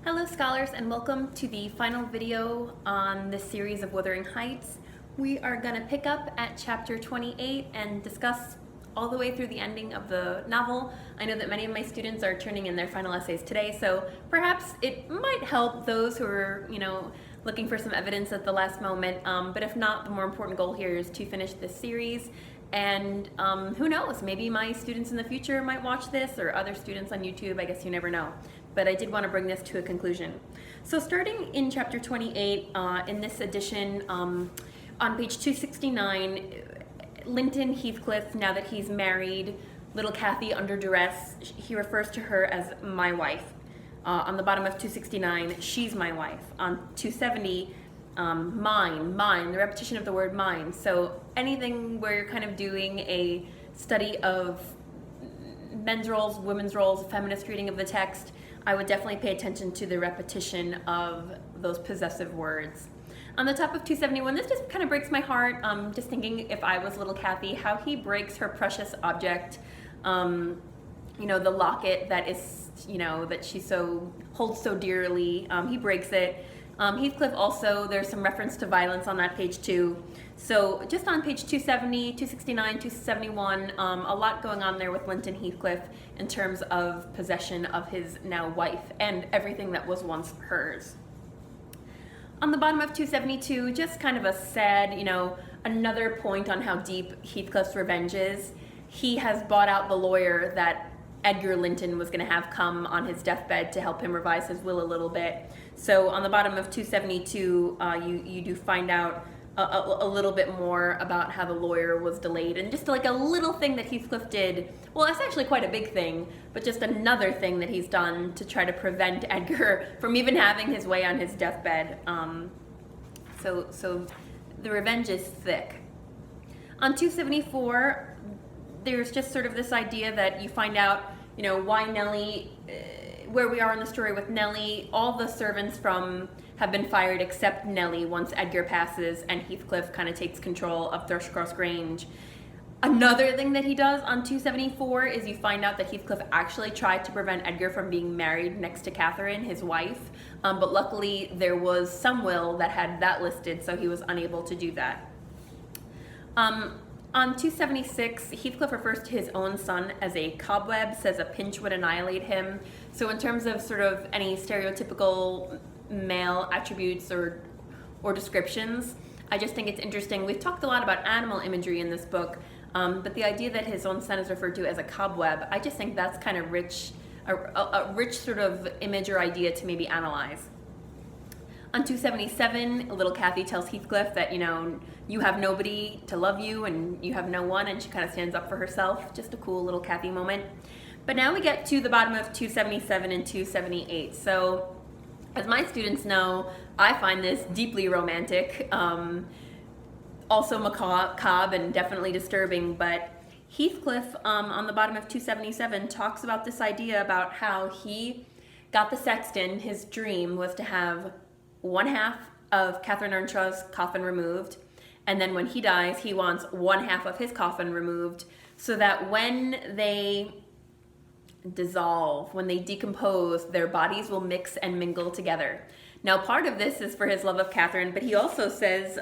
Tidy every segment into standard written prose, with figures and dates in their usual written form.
Hello scholars, and welcome to the final video on this series of Wuthering Heights. We are going to pick up at chapter 28 and discuss all the way through the ending of the novel. I know that many of my students are turning in their final essays today, so perhaps it might help those who are, looking for some evidence at the last moment. But if not, the more important goal here is to finish this series. And who knows, maybe my students in the future might watch this, or other students on YouTube, I guess you never know. But I did want to bring this to a conclusion. So starting in chapter 28, in this edition, on page 269, Linton Heathcliff, now that he's married, little Kathy under duress, he refers to her as my wife. On the bottom of 269, she's my wife. On 270, mine, the repetition of the word mine. So anything where you're kind of doing a study of men's roles, women's roles, feminist reading of the text, I would definitely pay attention to the repetition of those possessive words. On the top of 271, this just kind of breaks my heart, just thinking if I was little Kathy, how he breaks her precious object, the locket that is, that she holds so dearly, he breaks it. Heathcliff also, there's some reference to violence on that page too. So just on page 270, 269, 271, a lot going on there with Linton Heathcliff in terms of possession of his now wife and everything that was once hers. On the bottom of 272, just kind of a sad, another point on how deep Heathcliff's revenge is. He has bought out the lawyer that Edgar Linton was going to have come on his deathbed to help him revise his will a little bit. So on the bottom of 272, you do find out a little bit more about how the lawyer was delayed, and just like a little thing that Heathcliff did. Well, it's actually quite a big thing, but just another thing that he's done to try to prevent Edgar from even having his way on his deathbed. So the revenge is thick. On 274, there's just sort of this idea that you find out, why Nellie, where we are in the story with Nellie. All the servants have been fired except Nellie once Edgar passes and Heathcliff kind of takes control of Thrushcross Grange. Another thing that he does on 274 is you find out that Heathcliff actually tried to prevent Edgar from being married next to Catherine, his wife, but luckily there was some will that had that listed, so he was unable to do that. On 276, Heathcliff refers to his own son as a cobweb, says a pinch would annihilate him. So in terms of sort of any stereotypical male attributes or descriptions, I just think it's interesting. We've talked a lot about animal imagery in this book, but the idea that his own son is referred to as a cobweb, I just think that's kind of rich, a rich sort of image or idea to maybe analyze. On 277, little Kathy tells Heathcliff that, you have nobody to love you and you have no one, and she kind of stands up for herself. Just a cool little Kathy moment. But now we get to the bottom of 277 and 278. So as my students know, I find this deeply romantic, also macabre and definitely disturbing, but Heathcliff on the bottom of 277 talks about this idea about how he got the sexton. His dream was to have one half of Catherine Earnshaw's coffin removed, and then when he dies, he wants one half of his coffin removed, so that when they dissolve, when they decompose, their bodies will mix and mingle together. Now, part of this is for his love of Catherine, but he also says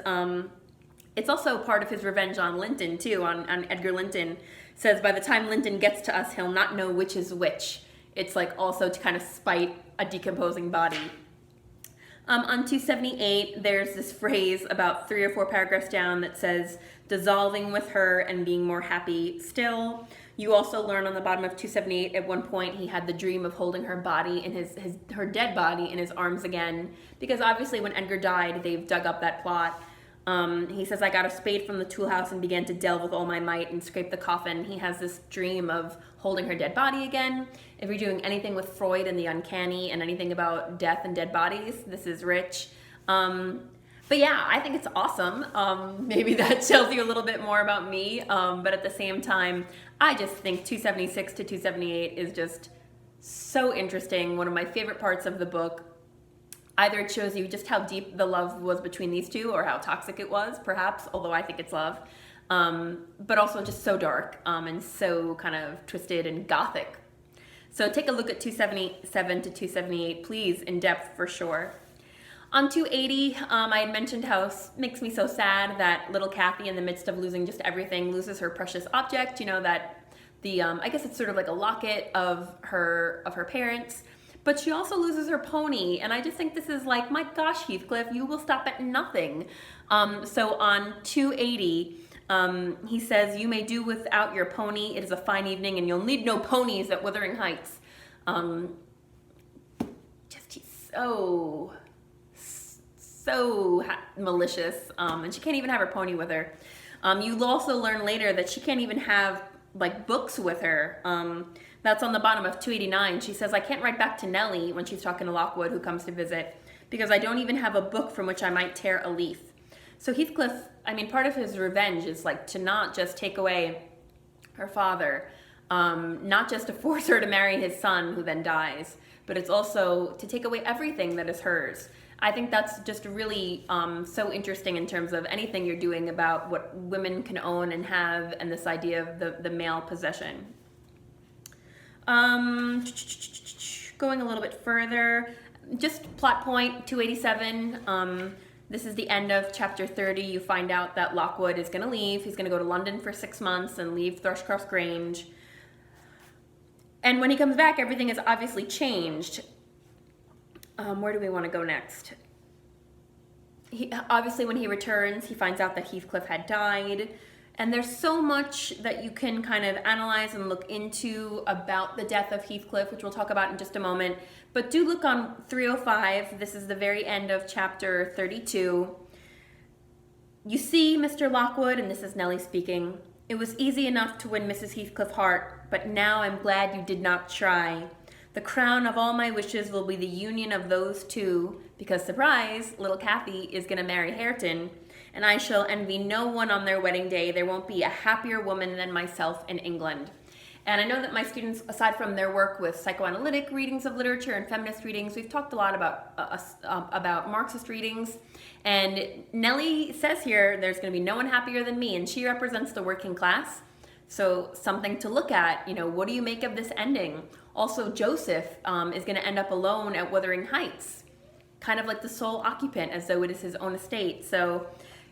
it's also part of his revenge on Linton too, on Edgar Linton. Says by the time Linton gets to us, he'll not know which is which. It's like also to kind of spite a decomposing body. On 278, there's this phrase about 3 or 4 paragraphs down that says, dissolving with her and being more happy still. You also learn on the bottom of 278, at one point he had the dream of holding her body in her dead body in his arms again, because obviously when Edgar died, they've dug up that plot. He says, I got a spade from the tool house and began to delve with all my might and scrape the coffin. He has this dream of holding her dead body again. If you're doing anything with Freud and the uncanny and anything about death and dead bodies, this is rich. But yeah, I think it's awesome. Maybe that tells you a little bit more about me, but at the same time, I just think 276 to 278 is just so interesting. One of my favorite parts of the book. Either it shows you just how deep the love was between these two, or how toxic it was, perhaps, although I think it's love, but also just so dark and so kind of twisted and gothic. So take a look at 277 to 278, please, in depth for sure. On 280, I had mentioned how it makes me so sad that little Kathy, in the midst of losing just everything, loses her precious object. You know, that I guess it's sort of like a locket of her parents. But she also loses her pony, and I just think this is like, my gosh, Heathcliff, you will stop at nothing. So on 280, he says, "You may do without your pony. It is a fine evening, and you'll need no ponies at Wuthering Heights." He's so malicious, and she can't even have her pony with her. You'll also learn later that she can't even have like books with her. That's on the bottom of 289. She says, "I can't write back to Nellie," when she's talking to Lockwood, who comes to visit, "because I don't even have a book from which I might tear a leaf." So Heathcliff, I mean, part of his revenge is like to not just take away her father, not just to force her to marry his son, who then dies, but it's also to take away everything that is hers. I think that's just really so interesting in terms of anything you're doing about what women can own and have, and this idea of the male possession. Going a little bit further, just plot point 287. This is the end of chapter 30. You find out that Lockwood is going to leave. He's going to go to London for 6 months and leave Thrushcross Grange. And when he comes back, everything has obviously changed. Where do we want to go next? Obviously, when he returns, he finds out that Heathcliff had died. And there's so much that you can kind of analyze and look into about the death of Heathcliff, which we'll talk about in just a moment. But do look on 305. This is the very end of chapter 32. "You see, Mr. Lockwood," and this is Nellie speaking, "it was easy enough to win Mrs. Heathcliff's heart, but now I'm glad you did not try. The crown of all my wishes will be the union of those two, because, surprise, little Kathy is going to marry Hareton, and I shall envy no one on their wedding day. There won't be a happier woman than myself in England." And I know that my students, aside from their work with psychoanalytic readings of literature and feminist readings, we've talked a lot about Marxist readings. And Nellie says here, there's going to be no one happier than me, and she represents the working class. So something to look at, you know, what do you make of this ending? Also, Joseph is going to end up alone at Wuthering Heights, kind of like the sole occupant, as though it is his own estate. So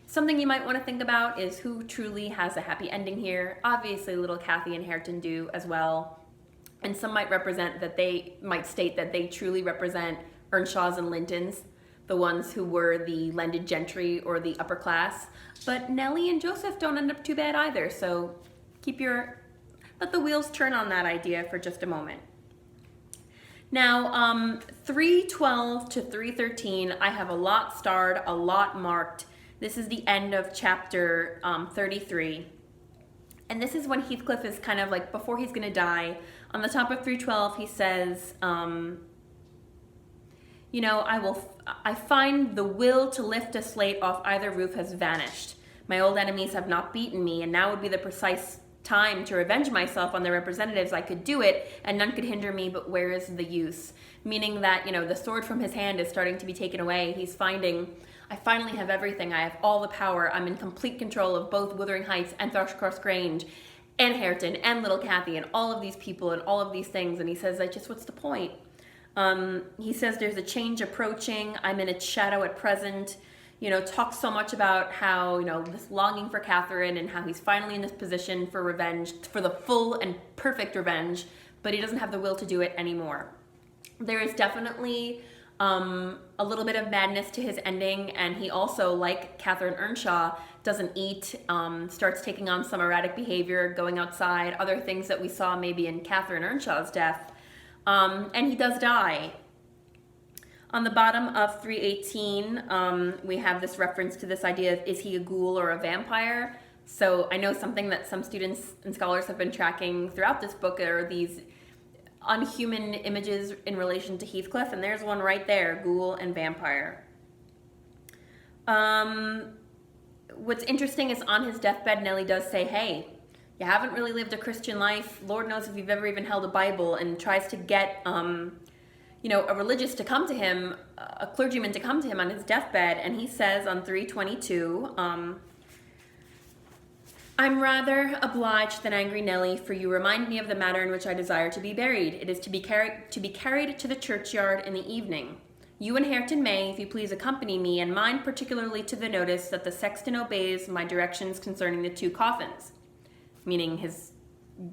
something you might want to think about is who truly has a happy ending here. Obviously, little Kathy and Hareton do as well. And some might state that they truly represent Earnshaws and Lintons, the ones who were the landed gentry or the upper class. But Nellie and Joseph don't end up too bad either. So let the wheels turn on that idea for just a moment. Now, 312 to 313, I have a lot starred, a lot marked. This is the end of chapter 33. And this is when Heathcliff is kind of like, before he's going to die. On the top of 312, he says, you know, I find the will to lift a slate off either roof has vanished. My old enemies have not beaten me, and now would be the precise time to revenge myself on their representatives. I could do it, and none could hinder me, but where is the use? Meaning that, you know, the sword from his hand is starting to be taken away. He's finding, I finally have everything. I have all the power. I'm in complete control of both Wuthering Heights and Thrushcross Grange and Hareton and little Kathy and all of these people and all of these things. And he says, what's the point? He says there's a change approaching. I'm in its shadow at present. You know, talks so much about how, you know, this longing for Catherine and how he's finally in this position for revenge, for the full and perfect revenge, but he doesn't have the will to do it anymore. There is definitely a little bit of madness to his ending, and he also, like Catherine Earnshaw, doesn't eat, starts taking on some erratic behavior, going outside, other things that we saw maybe in Catherine Earnshaw's death, and he does die. On the bottom of 318, we have this reference to this idea of, is he a ghoul or a vampire? So I know something that some students and scholars have been tracking throughout this book are these unhuman images in relation to Heathcliff, and there's one right there, ghoul and vampire. What's interesting is on his deathbed, Nellie does say, hey, you haven't really lived a Christian life. Lord knows if you've ever even held a Bible, and tries to get you know, a religious to come to him, a clergyman to come to him on his deathbed, and he says on 322, I'm rather obliged than angry, Nelly, for you remind me of the matter in which I desire to be buried. It is to be carried to the churchyard in the evening. You and Hareton may, if you please, accompany me, and mind particularly to the notice that the sexton obeys my directions concerning the 2 coffins, meaning his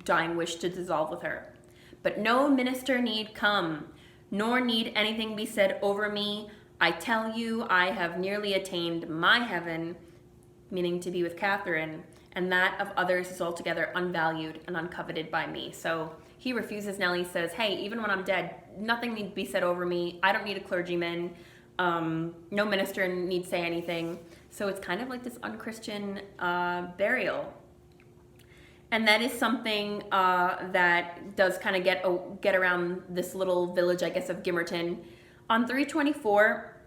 dying wish to dissolve with her. But no minister need come, nor need anything be said over me. I tell you, I have nearly attained my heaven, meaning to be with Catherine, and that of others is altogether unvalued and uncoveted by me. So he refuses Nellie, says, hey, even when I'm dead, nothing need be said over me. I don't need a clergyman. No minister need say anything. So it's kind of like this unchristian burial. And that is something that does kind of get around this little village, I guess, of Gimmerton. On 324,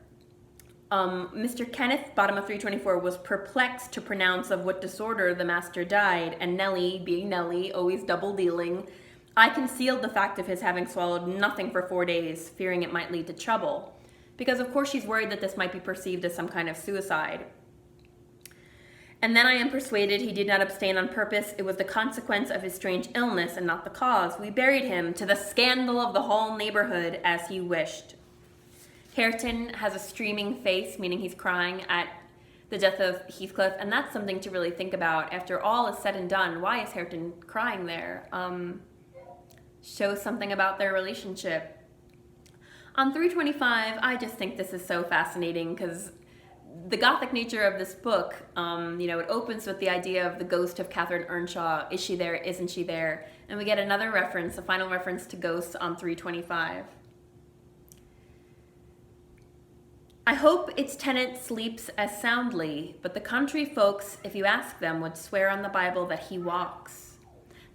Mr. Kenneth, bottom of 324, was perplexed to pronounce of what disorder the master died, and Nellie, being Nellie, always double-dealing, I concealed the fact of his having swallowed nothing for 4 days, fearing it might lead to trouble, because of course she's worried that this might be perceived as some kind of suicide. And then I am persuaded he did not abstain on purpose. It was the consequence of his strange illness and not the cause. We buried him, to the scandal of the whole neighborhood, as he wished. Hareton has a streaming face, meaning he's crying at the death of Heathcliff, and that's something to really think about. After all is said and done, why is Hareton crying there? Shows something about their relationship. On 325, I just think this is so fascinating because the Gothic nature of this book, it opens with the idea of the ghost of Catherine Earnshaw. Is she there? Isn't she there? And we get another reference, a final reference to ghosts on 325. I hope its tenant sleeps as soundly, but the country folks, if you ask them, would swear on the Bible that he walks.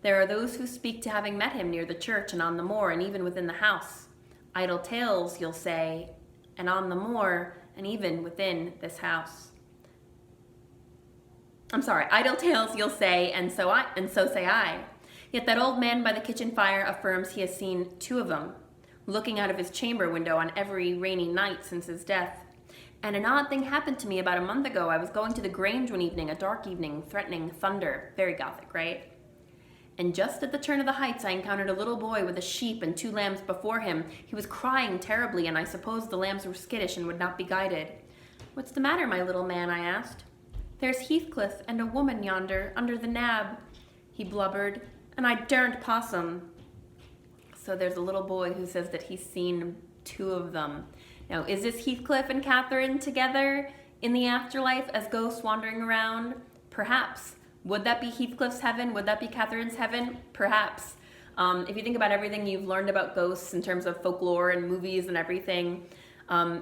There are those who speak to having met him near the church and on the moor and even within the house. Idle tales, you'll say, and on the moor and even within this house. Idle tales, you'll say, and so say I. Yet that old man by the kitchen fire affirms he has seen 2 of them, looking out of his chamber window on every rainy night since his death. And an odd thing happened to me about a month ago. I was going to the Grange one evening, a dark evening, threatening thunder. Very Gothic, right? And just at the turn of the heights, I encountered a little boy with a sheep and 2 lambs before him. He was crying terribly, and I supposed the lambs were skittish and would not be guided. What's the matter, my little man? I asked. There's Heathcliff and a woman yonder, under the nab, he blubbered, and I daren't possum. So there's a little boy who says that he's seen 2 of them. Now, is this Heathcliff and Catherine together in the afterlife as ghosts wandering around? Perhaps. Would that be Heathcliff's heaven? Would that be Catherine's heaven? Perhaps. If you think about everything you've learned about ghosts in terms of folklore and movies and everything,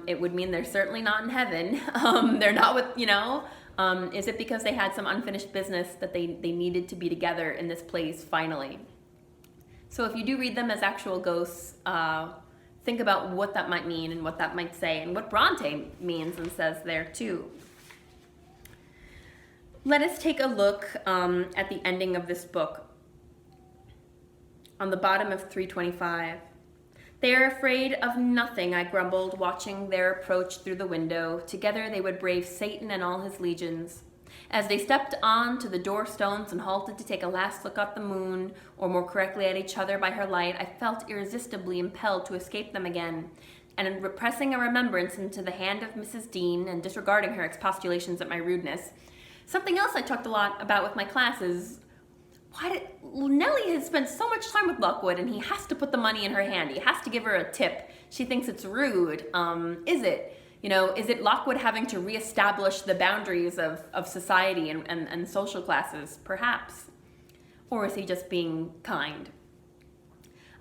it would mean they're certainly not in heaven. They're not with, is it because they had some unfinished business that they needed to be together in this place finally? So if you do read them as actual ghosts, think about what that might mean and what that might say and what Bronte means and says there too. Let us take a look at the ending of this book. On the bottom of 325. They are afraid of nothing, I grumbled, watching their approach through the window. Together they would brave Satan and all his legions. As they stepped on to the door stones and halted to take a last look at the moon, or more correctly at each other by her light, I felt irresistibly impelled to escape them again, and in repressing a remembrance into the hand of Mrs. Dean and disregarding her expostulations at my rudeness. Something else I talked a lot about with my class is, Nellie has spent so much time with Lockwood and he has to put the money in her hand. He has to give her a tip. She thinks it's rude. Is it? Is it Lockwood having to reestablish the boundaries of society and social classes? Perhaps. Or is he just being kind?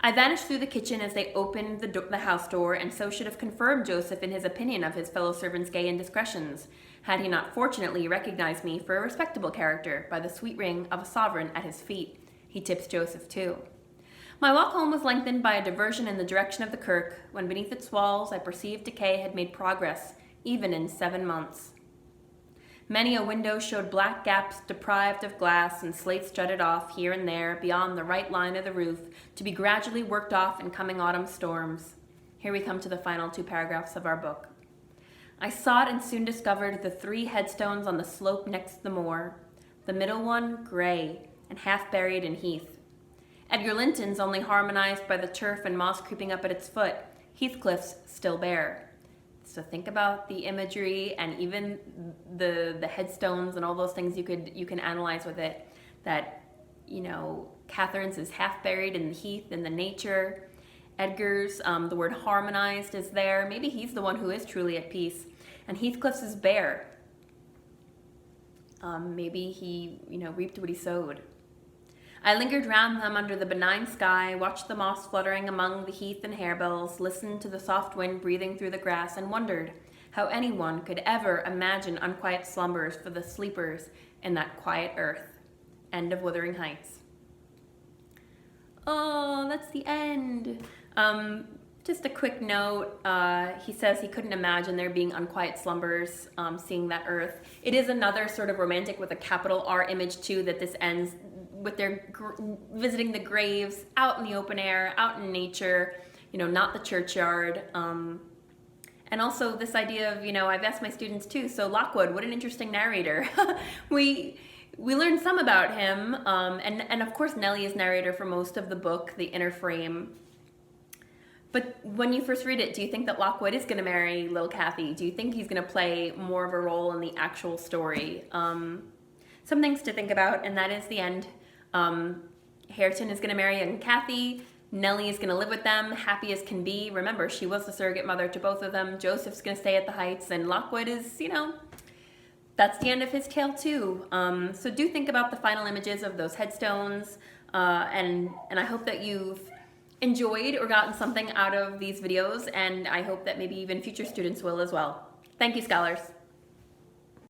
I vanished through the kitchen as they opened the house door, and so should have confirmed Joseph in his opinion of his fellow servant's gay indiscretions, had he not fortunately recognized me for a respectable character by the sweet ring of a sovereign at his feet. He tips Joseph too. My walk home was lengthened by a diversion in the direction of the kirk, when beneath its walls I perceived decay had made progress, even in 7 months. Many a window showed black gaps deprived of glass, and slates jutted off here and there beyond the right line of the roof, to be gradually worked off in coming autumn storms. Here we come to the final 2 paragraphs of our book. I sought and soon discovered the 3 headstones on the slope next the moor. the middle one gray and half buried in heath. Edgar Linton's only harmonized by the turf and moss creeping up at its foot, Heathcliff's still bare. So think about the imagery and even the headstones and all those things you can analyze with it. That, you know, Catherine's is half buried in the heath and the nature. Edgar's, the word harmonized is there. Maybe he's the one who is truly at peace. And Heathcliff's is bare. Maybe he, reaped what he sowed. I lingered round them under the benign sky, watched the moss fluttering among the heath and harebells, listened to the soft wind breathing through the grass, and wondered how anyone could ever imagine unquiet slumbers for the sleepers in that quiet earth. End of Wuthering Heights. Oh, that's the end. Just a quick note, he says he couldn't imagine there being unquiet slumbers, seeing that earth. It is another sort of romantic with a capital R image too, that this ends with their visiting the graves out in the open air, out in nature, not the churchyard. And also this idea of, I've asked my students too, so Lockwood, what an interesting narrator. We learned some about him, and of course Nellie is narrator for most of the book, The Inner Frame. But when you first read it, do you think that Lockwood is going to marry little Kathy? Do you think he's going to play more of a role in the actual story? Some things to think about, and that is the end. Hareton is going to marry young Kathy. Nellie is going to live with them, happy as can be. Remember, she was the surrogate mother to both of them. Joseph's going to stay at the Heights, and Lockwood is, that's the end of his tale too. So do think about the final images of those headstones, and I hope that you've enjoyed or gotten something out of these videos, and I hope that maybe even future students will as well. Thank you, scholars.